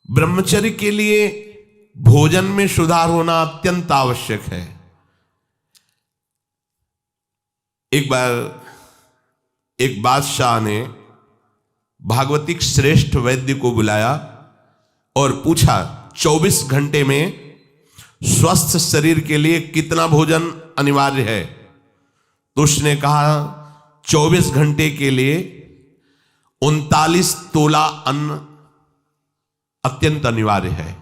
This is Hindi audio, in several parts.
ब्रह्मचर्य के लिए भोजन में सुधार होना अत्यंत आवश्यक है। एक बार एक बादशाह ने भागवतिक श्रेष्ठ वैद्य को बुलाया और पूछा 24 घंटे में स्वस्थ शरीर के लिए कितना भोजन अनिवार्य है। तो उसने कहा 24 घंटे के लिए 39 तोला अन्न अत्यंत अनिवार्य है।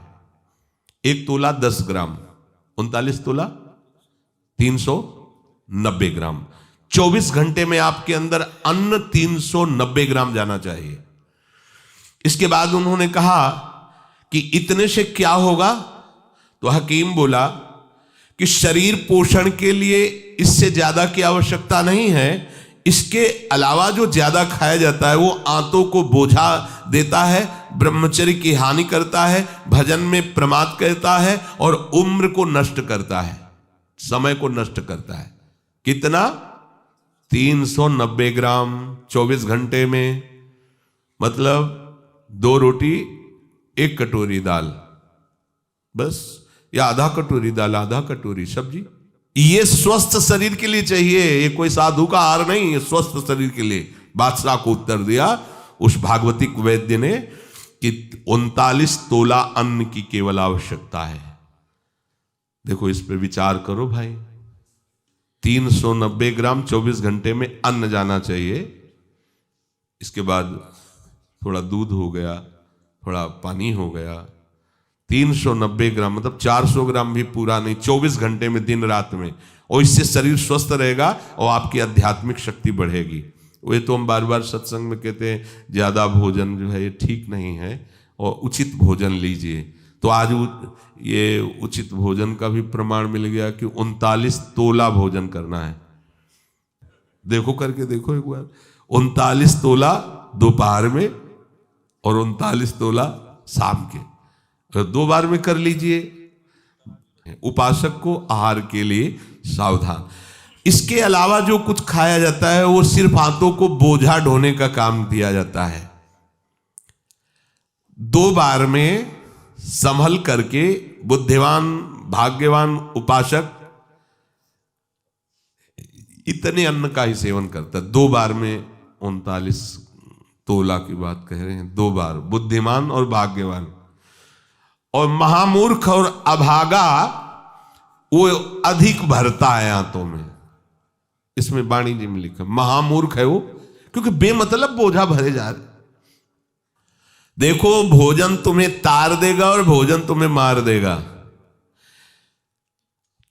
1 तोला 10 ग्राम, 39 तोला 390 ग्राम। 24 घंटे में आपके अंदर अन्न 390 ग्राम जाना चाहिए। इसके बाद उन्होंने कहा कि इतने से क्या होगा? तो हकीम बोला कि शरीर पोषण के लिए इससे ज्यादा की आवश्यकता नहीं है। इसके अलावा जो ज्यादा खाया जाता है वो आंतों को बोझा देता है, ब्रह्मचर्य की हानि करता है, भजन में प्रमाद करता है और उम्र को नष्ट करता है, समय को नष्ट करता है। कितना? 390 ग्राम 24 घंटे में, मतलब 2 रोटी 1 कटोरी दाल बस, या आधा कटोरी दाल आधा कटोरी सब्जी। ये स्वस्थ शरीर के लिए चाहिए, ये कोई साधु का आहार नहीं है, स्वस्थ शरीर के लिए। बादशाह को उत्तर दिया उस भागवतिक वैद्य ने कि 39 तोला अन्न की केवल आवश्यकता है। देखो इस पे विचार करो भाई। 390 ग्राम 24 घंटे में अन्न जाना चाहिए। इसके बाद थोड़ा दूध हो गया, थोड़ा पानी हो गया। 390 ग्राम मतलब 400 ग्राम भी पूरा नहीं, 24 घंटे में, दिन रात में। और इससे शरीर स्वस्थ रहेगा और आपकी आध्यात्मिक शक्ति बढ़ेगी। वे तो हम बार बार सत्संग में कहते हैं ज्यादा भोजन जो है ये ठीक नहीं है और उचित भोजन लीजिए। तो आज ये उचित भोजन का भी प्रमाण मिल गया कि 39 तोला भोजन करना है। देखो करके देखो एक बार, 39 तोला दोपहर में और 39 तोला शाम के, 2 बार में कर लीजिए। उपासक को आहार के लिए सावधान। इसके अलावा जो कुछ खाया जाता है वो सिर्फ हाथों को बोझा ढोने का काम दिया जाता है। 2 बार में संभल करके बुद्धिमान भाग्यवान उपासक इतने अन्न का ही सेवन करता है। 2 बार में 39 तोला की बात कह रहे हैं, 2 बार, बुद्धिमान और भाग्यवान। और महामूर्ख और अभागा वो अधिक भरता है आंतों में। इसमें वाणी जी में लिखा महामूर्ख है वो, क्योंकि बेमतलब बोझा भरे जा रहे। देखो भोजन तुम्हें तार देगा और भोजन तुम्हें मार देगा।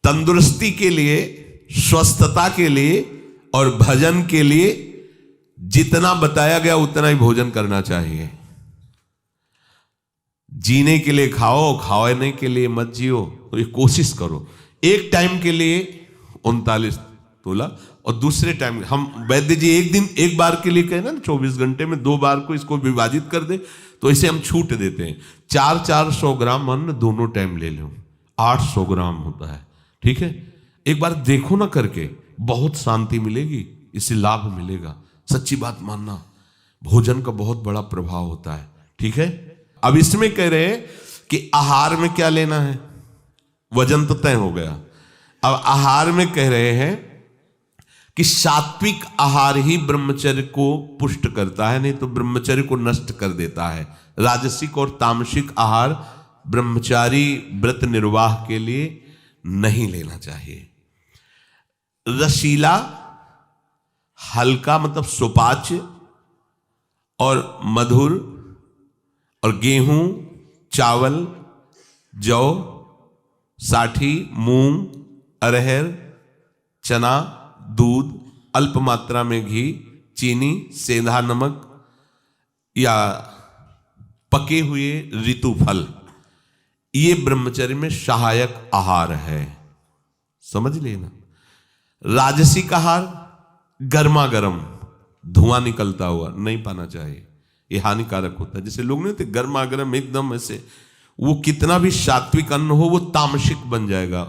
तंदुरुस्ती के लिए, स्वस्थता के लिए और भजन के लिए जितना बताया गया उतना ही भोजन करना चाहिए। जीने के लिए खाओ, खाने के लिए मत जियो। तो ये कोशिश करो। एक टाइम के लिए 39 तोला और दूसरे टाइम हम वैद्य जी एक दिन एक बार के लिए कहे ना 24 घंटे में 2 बार को इसको विभाजित कर दे, तो इसे हम छूट देते हैं। 400 ग्राम अन्न दोनों टाइम ले लो, 800 ग्राम होता है। ठीक है, एक बार देखो ना करके, बहुत शांति मिलेगी, इससे लाभ मिलेगा। सच्ची बात मानना, भोजन का बहुत बड़ा प्रभाव होता है। ठीक है, अब इसमें कह रहे हैं कि आहार में क्या लेना है। वजन तो तय हो गया। अब आहार में कह रहे हैं कि सात्विक आहार ही ब्रह्मचर्य को पुष्ट करता है, नहीं तो ब्रह्मचर्य को नष्ट कर देता है। राजसिक और तामसिक आहार ब्रह्मचारी व्रत निर्वाह के लिए नहीं लेना चाहिए। रसीला, हल्का मतलब सुपाच्य और मधुर, और गेहूं, चावल, जौ, साठी, मूंग, अरहर, चना, दूध, अल्प मात्रा में घी, चीनी, सेंधा नमक या पके हुए ऋतु फल, ये ब्रह्मचर्य में सहायक आहार है। समझ लेना। राजसिक आहार गर्मा गर्म धुआं निकलता हुआ नहीं पाना चाहिए, ये हानिकारक होता है। जैसे लोग नहीं होते गर्मा गर्म एकदम ऐसे, वो कितना भी सात्विक अन्न हो वो तामसिक बन जाएगा,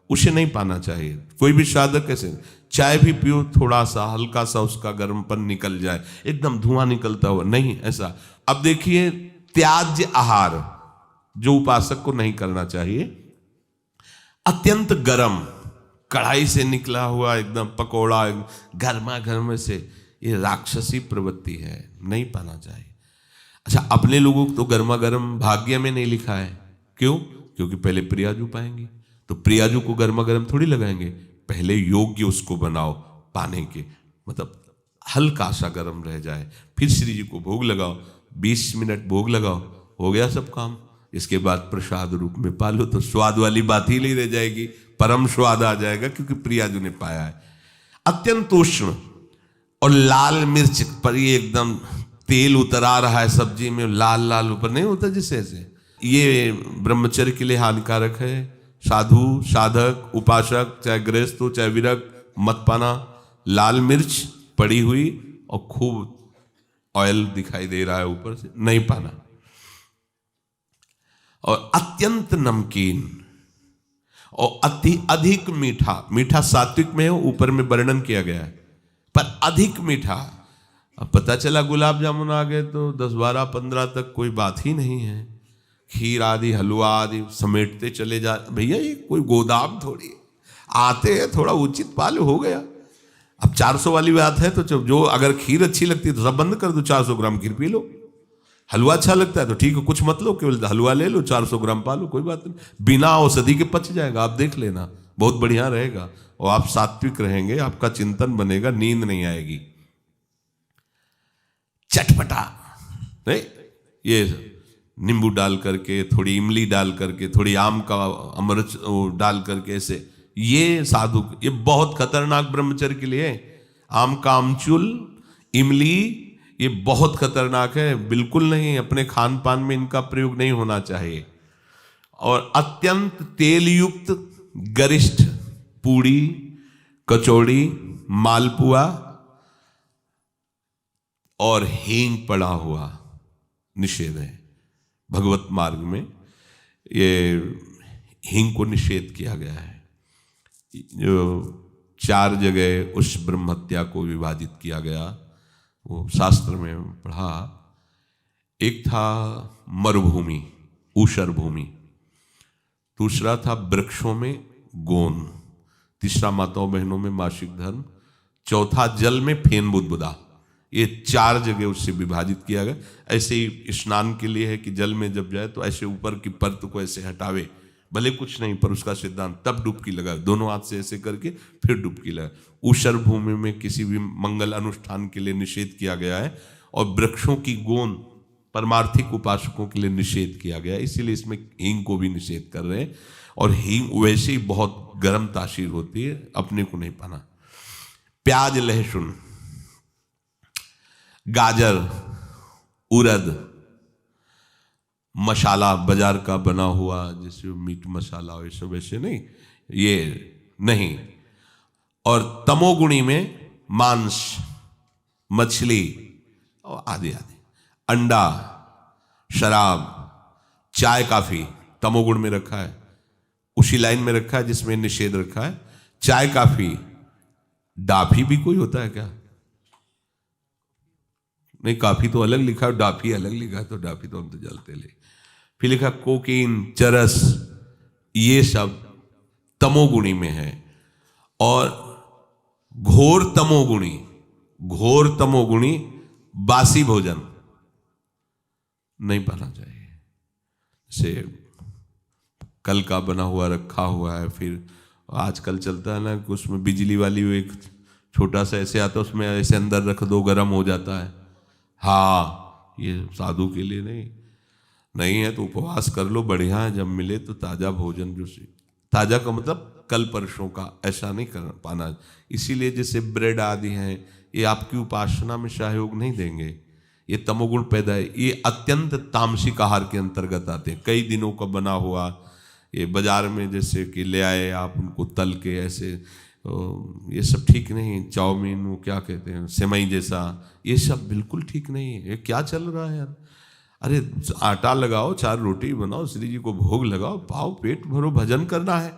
उसे नहीं पाना चाहिए। कोई भी साधक ऐसे चाय भी पियो, थोड़ा सा हल्का सा उसका गर्मपन निकल जाए, एकदम धुआं निकलता हुआ नहीं, ऐसा। अब देखिए त्याज्य आहार, जो उपासक को नहीं करना चाहिए। अत्यंत गर्म कढ़ाई से निकला हुआ एकदम पकोड़ा गर्मा गर्म से, ये राक्षसी प्रवृत्ति है, नहीं पाना चाहिए। अच्छा, अपने लोगों को तो गर्मा गर्म भाग्य में नहीं लिखा है, क्यों? क्योंकि पहले प्रियाजू पाएंगे, तो प्रियाजू को गर्मा गर्म थोड़ी लगाएंगे, पहले योग्य उसको बनाओ पाने के, मतलब हल्का सा गर्म रह जाए, फिर श्री जी को भोग लगाओ, 20 मिनट भोग लगाओ, हो गया सब काम। इसके बाद प्रसाद रूप में पालो तो स्वाद वाली बात ही नहीं रह जाएगी, परम स्वाद आ जाएगा, क्योंकि प्रियाजू ने पाया है। अत्यंत उष्ण और लाल मिर्च पर ये एकदम तेल उतरा रहा है सब्जी में, लाल लाल ऊपर नहीं होता जिससे ऐसे, ये ब्रह्मचर्य के लिए हानिकारक है। साधु साधक उपासक चाहे गृहस्थ हो चाहे विरक्त मत पाना। लाल मिर्च पड़ी हुई और खूब ऑयल दिखाई दे रहा है ऊपर से, नहीं पाना। और अत्यंत नमकीन और अति अधिक मीठा, मीठा सात्विक में ऊपर में वर्णन किया गया है, पर अधिक मीठा। अब पता चला गुलाब जामुन आ गए तो 10, 12, 15 तक कोई बात ही नहीं है, खीर आदि हलवा आदि समेटते चले जा। भैया ये कोई गोदाम थोड़ी है, आते हैं थोड़ा उचित पाल हो गया। अब 400 वाली बात है तो जो अगर खीर अच्छी लगती है तो सब बंद कर दो, 400 ग्राम खीर पी लो। हलवा अच्छा लगता है तो ठीक है, कुछ मत लो, केवल हलवा ले लो, 400 ग्राम पालो, कोई बात नहीं, बिना औषधि के पच जाएगा, आप देख लेना, बहुत बढ़िया रहेगा। और आप सात्विक रहेंगे, आपका चिंतन बनेगा, नींद नहीं आएगी। चटपटा नहीं, ये नींबू डाल करके, थोड़ी इमली डाल करके, थोड़ी आम का अमृत डाल करके, ऐसे ये साधु, ये बहुत खतरनाक ब्रह्मचर्य के लिए। आम का आमचूल, इमली, ये बहुत खतरनाक है, बिल्कुल नहीं, अपने खान पान में इनका प्रयोग नहीं होना चाहिए। और अत्यंत तेल युक्त गरिष्ठ पूड़ी, कचौड़ी, मालपुआ और हींग पड़ा हुआ निषेध है। भगवत मार्ग में ये हींग को निषेध किया गया है। जो 4 जगह उस ब्रह्म हत्या को विभाजित किया गया, वो शास्त्र में पढ़ा। एक था मरुभूमि, ऊषर भूमि, दूसरा था वृक्षों में गोन, तीसरा माताओं बहनों में मासिक धर्म, चौथा जल में फेन बुदबुदा। ये 4 जगह उससे विभाजित किया गया। ऐसे ही स्नान के लिए है कि जल में जब जाए तो ऐसे ऊपर की परत को ऐसे हटावे, भले कुछ नहीं, पर उसका सिद्धांत, तब डुबकी लगा, दोनों हाथ से ऐसे करके फिर डुबकी लगा। ऊषर भूमि में किसी भी मंगल अनुष्ठान के लिए निषेध किया गया है, और वृक्षों की गोंद परमार्थिक उपासकों के लिए निषेध किया गया है, इसीलिए इसमें हींग को भी निषेध कर रहे हैं। और हींग वैसे ही बहुत गर्म तासीर होती है, अपने को नहीं पाना। प्याज, लहसुन, गाजर, उड़द, मसाला बाजार का बना हुआ जैसे मीट मसाला और ये सब, ऐसे नहीं, ये नहीं। और तमोगुणी में मांस, मछली और आदि आदि, अंडा, शराब, चाय, काफी तमोगुण में रखा है, उसी लाइन में रखा है जिसमें निषेध रखा है। चाय, काफी, डाफी भी कोई होता है क्या? नहीं, काफी तो अलग लिखा है, डाफी अलग लिखा है, तो डाफी तो हम तो जलते ले। फिर लिखा कोकीन, चरस, ये सब तमोगुणी में है। और घोर तमोगुणी, घोर तमोगुणी बासी भोजन नहीं पाना चाहिए। जैसे कल का बना हुआ रखा हुआ है, फिर आजकल चलता है ना कि उसमें बिजली वाली वो एक छोटा सा ऐसे आता है, उसमें ऐसे अंदर रख दो, गर्म हो जाता है। हाँ, ये साधु के लिए नहीं है तो उपवास कर लो, बढ़िया है। जब मिले तो ताज़ा भोजन, जो ताज़ा का मतलब कल परसों का, ऐसा नहीं कर पाना। इसीलिए जैसे ब्रेड आदि हैं, ये आपकी उपासना में सहयोग नहीं देंगे, ये तमोगुण पैदा है। ये अत्यंत तामसिक आहार के अंतर्गत आते हैं। कई दिनों का बना हुआ ये बाजार में जैसे कि ले आए आप, उनको तल के ऐसे, ये सब ठीक नहीं। चाउमीन, वो क्या कहते हैं, सेमई जैसा, ये सब बिल्कुल ठीक नहीं है। ये क्या चल रहा है यार? अरे आटा लगाओ, 4 रोटी बनाओ, श्री जी को भोग लगाओ, पाओ, पेट भरो, भजन करना है।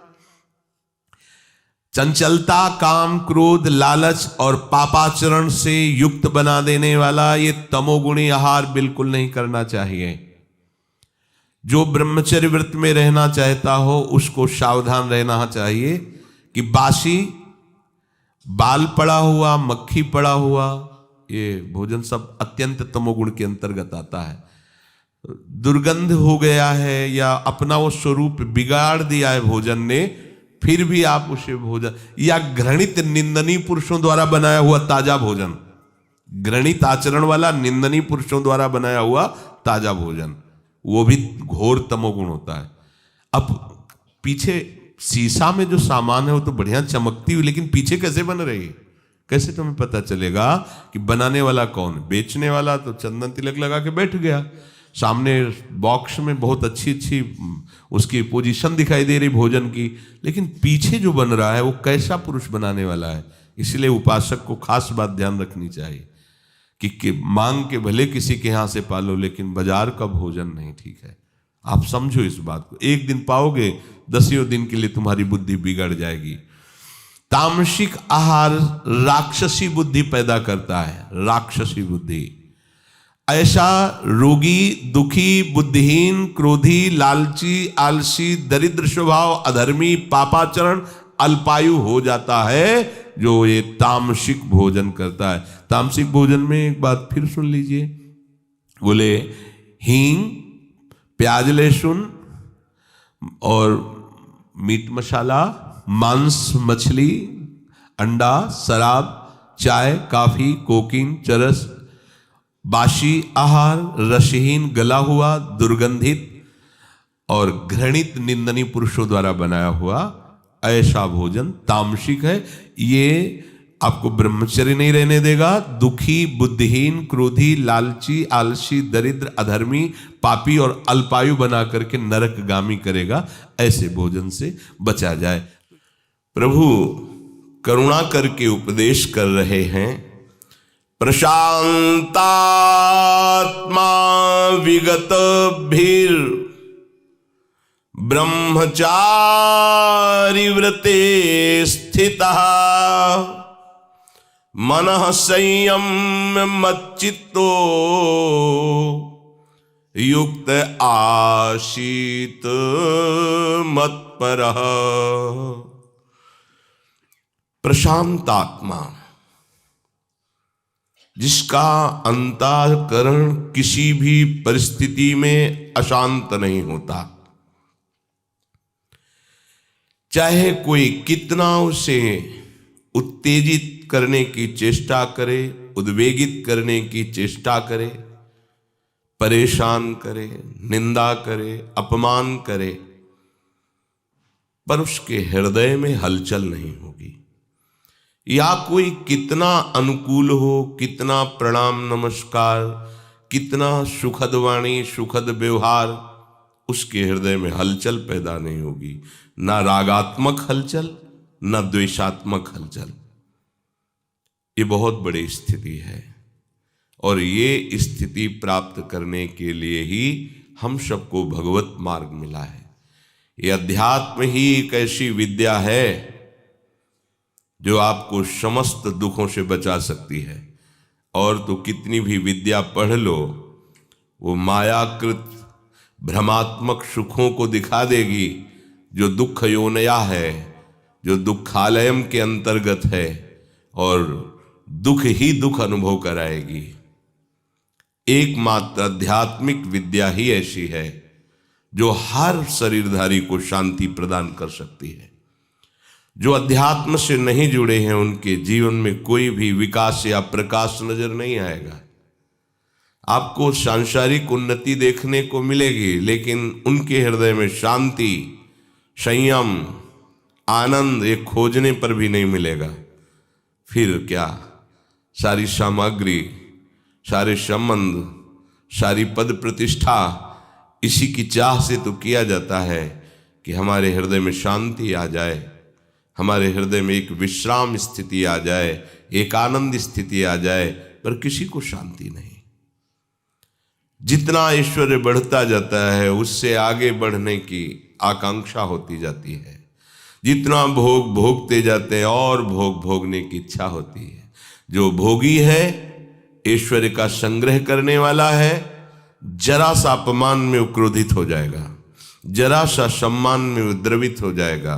चंचलता, काम, क्रोध, लालच और पापाचरण से युक्त बना देने वाला ये तमोगुणी आहार बिल्कुल नहीं करना चाहिए। जो ब्रह्मचर्य व्रत में रहना चाहता हो उसको सावधान रहना चाहिए कि बासी, बाल पड़ा हुआ, मक्खी पड़ा हुआ, ये भोजन सब अत्यंत तमोगुण के अंतर्गत आता है। दुर्गंध हो गया है या अपना वो स्वरूप बिगाड़ दिया है भोजन ने, फिर भी आप उसे भोजन, या घृणित निंदनीय पुरुषों द्वारा बनाया हुआ ताजा भोजन, घृणित आचरण वाला निंदनीय पुरुषों द्वारा बनाया हुआ ताजा भोजन, वो भी घोर तमोगुण होता है। अब पीछे शीशा में जो सामान है वो तो बढ़िया चमकती हुई, लेकिन पीछे कैसे बन रही है, कैसे तुम्हें पता चलेगा कि बनाने वाला कौन? बेचने वाला तो चंदन तिलक लगा के बैठ गया, सामने बॉक्स में बहुत अच्छी अच्छी उसकी पोजीशन दिखाई दे रही भोजन की, लेकिन पीछे जो बन रहा है वो कैसा पुरुष बनाने वाला है। इसलिए उपासक को खास बात ध्यान रखनी चाहिए कि मांग के भले किसी के यहाँ से पालो, लेकिन बाजार का भोजन नहीं ठीक है। आप समझो इस बात को, एक दिन पाओगे, 10 दिन के लिए तुम्हारी बुद्धि बिगड़ जाएगी। तामसिक आहार राक्षसी बुद्धि पैदा करता है, राक्षसी बुद्धि। ऐसा रोगी, दुखी, बुद्धिहीन, क्रोधी, लालची, आलसी, दरिद्र स्वभाव, अधर्मी, पापाचरण, अल्पायु हो जाता है जो ये तामसिक भोजन करता है। तामसिक भोजन में एक बात फिर सुन लीजिए, बोले हींग, प्याज, लहसुन और मीट मसाला, मांस, मछली, अंडा, शराब, चाय, कॉफी, कोकीन, चरस, बासी आहार, रसहीन, गला हुआ, दुर्गंधित और घृणित निंदनीय पुरुषों द्वारा बनाया हुआ ऐसा भोजन तामसिक है। ये आपको ब्रह्मचर्य नहीं रहने देगा। दुखी, बुद्धिहीन, क्रोधी, लालची, आलसी, दरिद्र, अधर्मी, पापी और अल्पायु बना करके नरकगामी करेगा। ऐसे भोजन से बचा जाए। प्रभु करुणा करके उपदेश कर रहे हैं, प्रशांतात्मा विगत भीर ब्रह्मचारि व्रते स्थितः मनः संयम्य मच्चित्तो युक्त आसीत मत्परः। प्रशांतात्मा, जिसका अंतःकरण किसी भी परिस्थिति में अशांत नहीं होता, चाहे कोई कितना उसे उत्तेजित करने की चेष्टा करे, उद्वेगित करने की चेष्टा करे, परेशान करे, निंदा करे, अपमान करे, पर उसके हृदय में हलचल नहीं होगी। या कोई कितना अनुकूल हो, कितना प्रणाम नमस्कार, कितना सुखद वाणी, सुखद व्यवहार, उसके हृदय में हलचल पैदा नहीं होगी। ना रागात्मक हलचल, ना द्वेषात्मक हलचल। ये बहुत बड़ी स्थिति है और ये स्थिति प्राप्त करने के लिए ही हम सबको भगवत मार्ग मिला है। ये अध्यात्म ही एक ऐसी विद्या है जो आपको समस्त दुखों से बचा सकती है। और तो कितनी भी विद्या पढ़ लो, वो मायाकृत भ्रमात्मक सुखों को दिखा देगी जो दुख योनया है, जो दुखालयम के अंतर्गत है, और दुख ही दुख अनुभव कराएगी। एकमात्र आध्यात्मिक विद्या ही ऐसी है जो हर शरीरधारी को शांति प्रदान कर सकती है। जो अध्यात्म से नहीं जुड़े हैं उनके जीवन में कोई भी विकास या प्रकाश नजर नहीं आएगा। आपको सांसारिक उन्नति देखने को मिलेगी, लेकिन उनके हृदय में शांति, संयम, आनंद ये खोजने पर भी नहीं मिलेगा। फिर क्या, सारी सामग्री, सारे संबंध, सारी पद प्रतिष्ठा इसी की चाह से तो किया जाता है कि हमारे हृदय में शांति आ जाए, हमारे हृदय में एक विश्राम स्थिति आ जाए, एक आनंद स्थिति आ जाए, पर किसी को शांति नहीं। जितना ऐश्वर्य बढ़ता जाता है उससे आगे बढ़ने की आकांक्षा होती जाती है। जितना भोग भोगते जाते हैं और भोग भोगने की इच्छा होती है। जो भोगी है, ऐश्वर्य का संग्रह करने वाला है, जरा सा अपमान में वो क्रोधित हो जाएगा, जरा सा सम्मान में वो द्रवित हो जाएगा।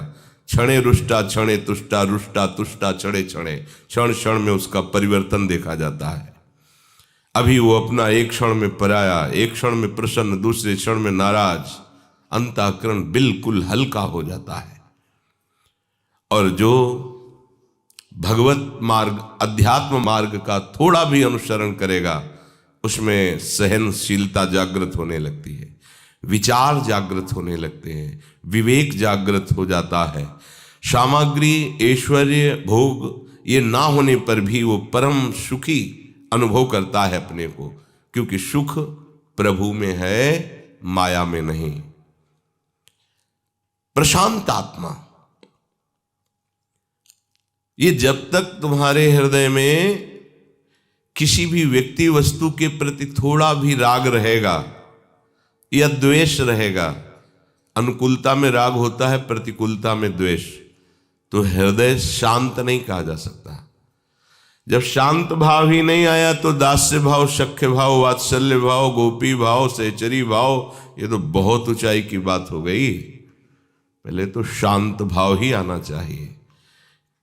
क्षणे रुष्टा क्षणे तुष्टा, रुष्टा तुष्टा क्षणे क्षणे, क्षण क्षण में उसका परिवर्तन देखा जाता है। अभी वो अपना एक क्षण में पराया, एक क्षण में प्रसन्न, दूसरे क्षण में नाराज, अंतःकरण बिल्कुल हल्का हो जाता है। और जो भगवत मार्ग, अध्यात्म मार्ग का थोड़ा भी अनुसरण करेगा, उसमें सहनशीलता जागृत होने लगती है, विचार जागृत होने लगते हैं, विवेक जागृत हो जाता है। सामग्री, ऐश्वर्य, भोग ये ना होने पर भी वो परम सुखी अनुभव करता है अपने को, क्योंकि सुख प्रभु में है, माया में नहीं। प्रशांत आत्मा, ये जब तक तुम्हारे हृदय में किसी भी व्यक्ति वस्तु के प्रति थोड़ा भी राग रहेगा या द्वेष रहेगा, अनुकूलता में राग होता है, प्रतिकूलता में द्वेष, तो हृदय शांत नहीं कहा जा सकता। जब शांत भाव ही नहीं आया तो दास्य भाव, सख्य भाव, वात्सल्य भाव, गोपी भाव, सहचरी भाव, ये तो बहुत ऊंचाई की बात हो गई। पहले तो शांत भाव ही आना चाहिए।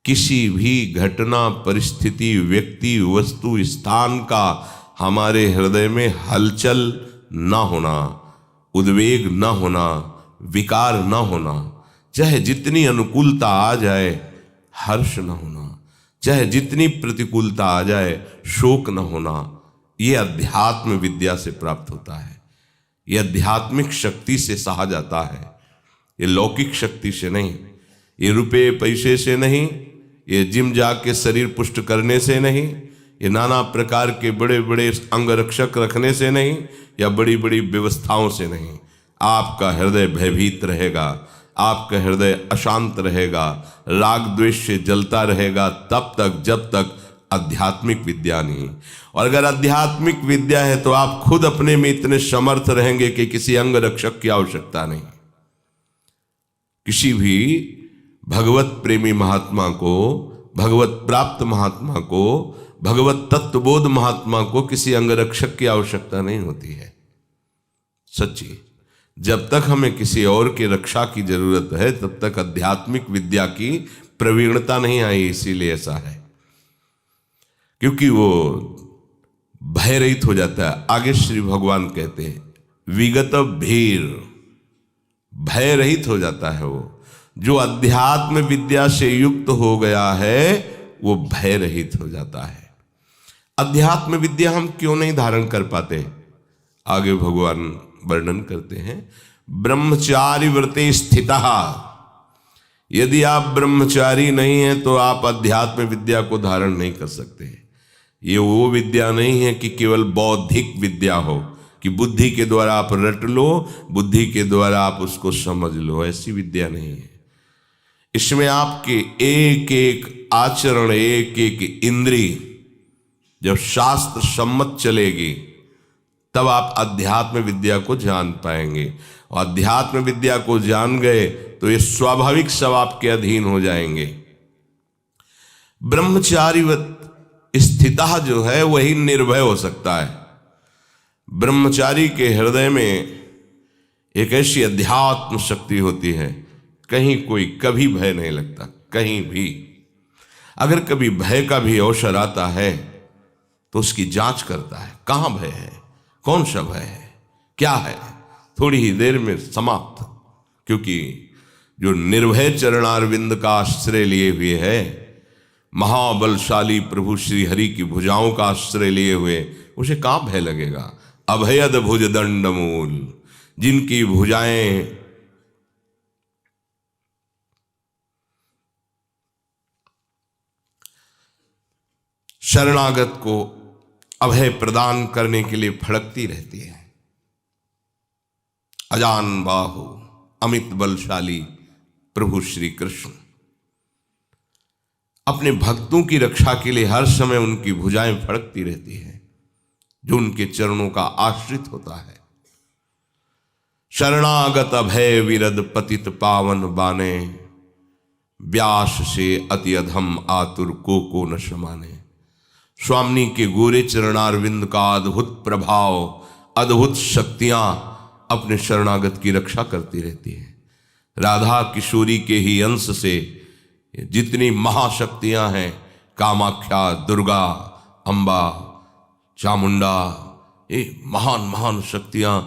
किसी भी घटना, परिस्थिति, व्यक्ति, वस्तु, स्थान का हमारे हृदय में हलचल ना होना, उद्वेग ना होना, विकार ना होना, चाहे जितनी अनुकूलता आ जाए हर्ष ना होना, चाहे जितनी प्रतिकूलता आ जाए शोक न होना, ये अध्यात्म विद्या से प्राप्त होता है। ये आध्यात्मिक शक्ति से सहा जाता है, ये लौकिक शक्ति से नहीं, ये रुपए पैसे से नहीं, ये जिम जाके शरीर पुष्ट करने से नहीं, ये नाना प्रकार के बड़े बड़े अंग रक्षक रखने से नहीं, या बड़ी बड़ी व्यवस्थाओं से नहीं। आपका हृदय भयभीत रहेगा, आपका हृदय अशांत रहेगा, राग द्वेष से जलता रहेगा तब तक जब तक आध्यात्मिक विद्या नहीं। और अगर आध्यात्मिक विद्या है तो आप खुद अपने में इतने समर्थ रहेंगे कि किसी अंग रक्षक की आवश्यकता नहीं। किसी भी भगवत प्रेमी महात्मा को, भगवत प्राप्त महात्मा को, भगवत तत्वबोध महात्मा को किसी अंग रक्षक की आवश्यकता नहीं होती है। सच्ची, जब तक हमें किसी और की रक्षा की जरूरत है तब तक आध्यात्मिक विद्या की प्रवीणता नहीं आई। इसीलिए ऐसा है, क्योंकि वो भय रहित हो जाता है। आगे श्री भगवान कहते हैं विगत भीर, भय रहित हो जाता है। वो जो अध्यात्म विद्या से युक्त हो गया है वो भय रहित हो जाता है। अध्यात्म विद्या हम क्यों नहीं धारण कर पाते, आगे भगवान वर्णन करते हैं। ब्रह्मचारी व्रते स्थितः, यदि आप ब्रह्मचारी नहीं हैं तो आप अध्यात्म विद्या को धारण नहीं कर सकते। ये वो विद्या नहीं है कि केवल बौद्धिक विद्या हो, कि बुद्धि के द्वारा आप रट लो, बुद्धि के द्वारा आप उसको समझ लो, ऐसी विद्या नहीं है। इसमें आपके एक एक आचरण, एक एक इंद्री जब शास्त्र सम्मत चलेगी तब आप अध्यात्म विद्या को जान पाएंगे। और अध्यात्म विद्या को जान गए तो ये स्वाभाविक सब आपके अधीन हो जाएंगे। ब्रह्मचारीवत स्थिता जो है वही निर्भय हो सकता है। ब्रह्मचारी के हृदय में एक ऐसी अध्यात्म शक्ति होती है, कहीं कोई कभी भय नहीं लगता, कहीं भी। अगर कभी भय का भी अवसर आता है तो उसकी जांच करता है, कहाँ भय है, कौन सा भय है, क्या है, थोड़ी ही देर में समाप्त। क्योंकि जो निर्भय चरणारविंद का आश्रय लिए हुए है, महाबलशाली प्रभु श्री हरि की भुजाओं का आश्रय लिए हुए, उसे कहाँ भय लगेगा। अभयद भुज दंड मूल, जिनकी भुजाएं शरणागत को अभय प्रदान करने के लिए फड़कती रहती है। अजान बाहु अमित बलशाली प्रभु श्री कृष्ण अपने भक्तों की रक्षा के लिए हर समय उनकी भुजाएं फड़कती रहती है जो उनके चरणों का आश्रित होता है। शरणागत अभय विरद पतित पावन बाने, व्यास से अति अधम आतुर को न समाने। स्वामी के गोरे चरणारविंद का अद्भुत प्रभाव अद्भुत शक्तियां अपने शरणागत की रक्षा करती रहती हैं। राधा किशोरी के ही अंश से जितनी महाशक्तियां हैं, कामाख्या, दुर्गा, अंबा, चामुंडा, ये महान महान शक्तियां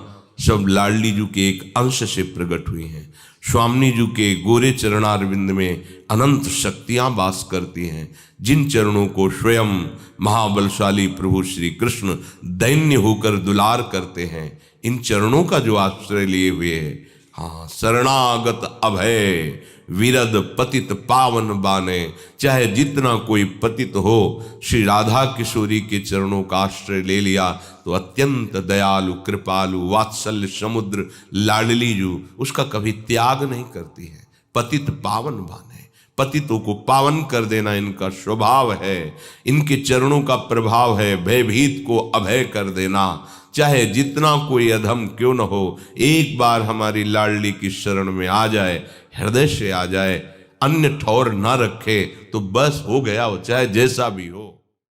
सब लाडली जी के एक अंश से प्रकट हुई हैं। स्वामी जी के गोरे चरणारविंद में अनंत शक्तियां वास करती हैं, जिन चरणों को स्वयं महाबलशाली प्रभु श्री कृष्ण दैन्य होकर दुलार करते हैं। इन चरणों का जो आश्रय लिए हुए है, हाँ, शरणागत अभय विरद पतित पावन बाने। चाहे जितना कोई पतित हो, श्री राधा किशोरी के चरणों का आश्रय ले लिया तो अत्यंत दयालु, कृपालु, वात्सल्य समुद्र लाडली जो उसका कभी त्याग नहीं करती है। पतित पावन बाने, पतितों को पावन कर देना इनका स्वभाव है, इनके चरणों का प्रभाव है। भयभीत को अभय कर देना, चाहे जितना कोई अधम क्यों न हो, एक बार हमारी लाडली की शरण में आ जाए, हृदय से आ जाए, अन्य ठौर ना रखे तो बस हो गया, हो चाहे जैसा भी हो।